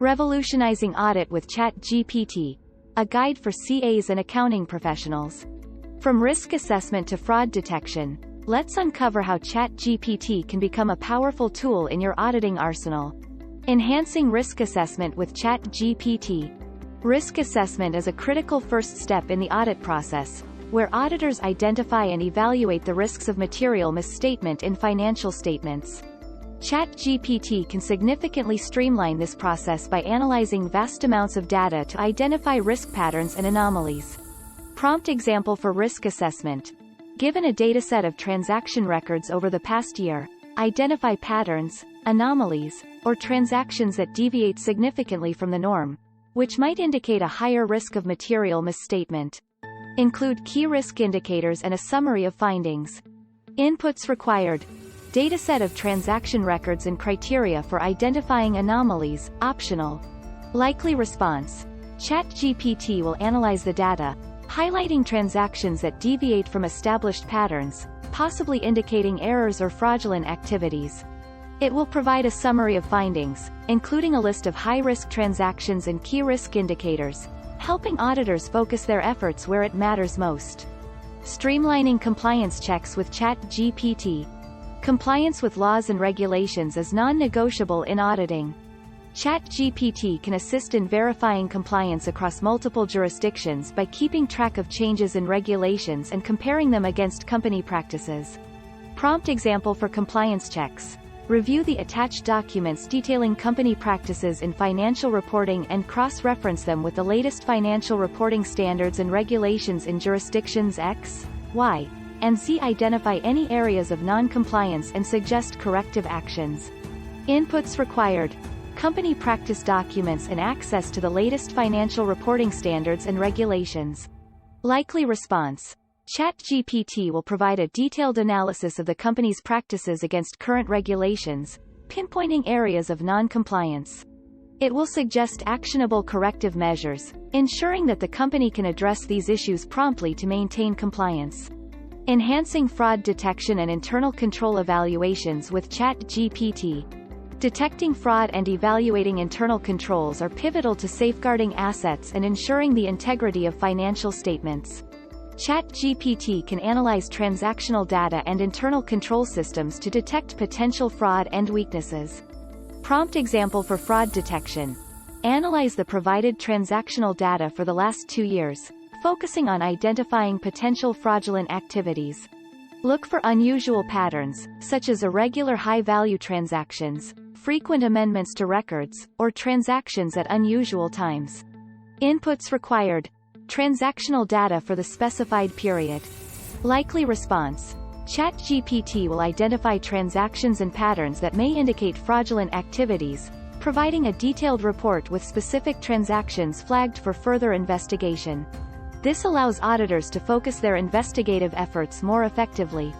Revolutionizing Audit with ChatGPT, a guide for CAs and accounting professionals. From risk assessment to fraud detection, let's uncover how ChatGPT can become a powerful tool in your auditing arsenal. Enhancing risk assessment with ChatGPT. Risk assessment is a critical first step in the audit process, where auditors identify and evaluate the risks of material misstatement in financial statements. ChatGPT can significantly streamline this process by analyzing vast amounts of data to identify risk patterns and anomalies. Prompt example for risk assessment. Given a dataset of transaction records over the past year, identify patterns, anomalies, or transactions that deviate significantly from the norm, which might indicate a higher risk of material misstatement. Include key risk indicators and a summary of findings. Inputs required. Dataset of transaction records and criteria for identifying anomalies, optional. Likely response. ChatGPT will analyze the data, highlighting transactions that deviate from established patterns, possibly indicating errors or fraudulent activities. It will provide a summary of findings, including a list of high-risk transactions and key risk indicators, helping auditors focus their efforts where it matters most. Streamlining compliance checks with ChatGPT. Compliance with laws and regulations is non-negotiable in auditing. ChatGPT can assist in verifying compliance across multiple jurisdictions by keeping track of changes in regulations and comparing them against company practices. Prompt example for compliance checks. Review the attached documents detailing company practices in financial reporting and cross-reference them with the latest financial reporting standards and regulations in jurisdictions X, Y, and Z. Identify any areas of non-compliance and suggest corrective actions. Inputs required. Company practice documents and access to the latest financial reporting standards and regulations. Likely response. ChatGPT will provide a detailed analysis of the company's practices against current regulations, pinpointing areas of non-compliance. It will suggest actionable corrective measures, ensuring that the company can address these issues promptly to maintain compliance. Enhancing fraud detection and internal control evaluations with ChatGPT. Detecting fraud and evaluating internal controls are pivotal to safeguarding assets and ensuring the integrity of financial statements. ChatGPT can analyze transactional data and internal control systems to detect potential fraud and weaknesses. Prompt example for fraud detection. Analyze the provided transactional data for the last 2 years, focusing on identifying potential fraudulent activities. Look for unusual patterns, such as irregular high-value transactions, frequent amendments to records, or transactions at unusual times. Inputs required. Transactional data for the specified period. Likely response. ChatGPT will identify transactions and patterns that may indicate fraudulent activities, providing a detailed report with specific transactions flagged for further investigation. This allows auditors to focus their investigative efforts more effectively.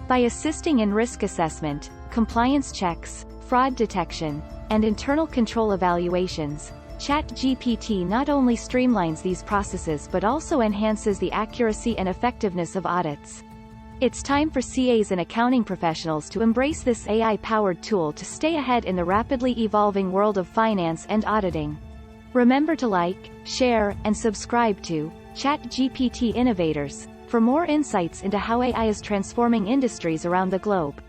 By assisting in risk assessment, compliance checks, fraud detection, and internal control evaluations, ChatGPT not only streamlines these processes but also enhances the accuracy and effectiveness of audits. It's time for CAs and accounting professionals to embrace this AI-powered tool to stay ahead in the rapidly evolving world of finance and auditing. Remember to like, share, and subscribe to ChatGPT Innovators for more insights into how AI is transforming industries around the globe.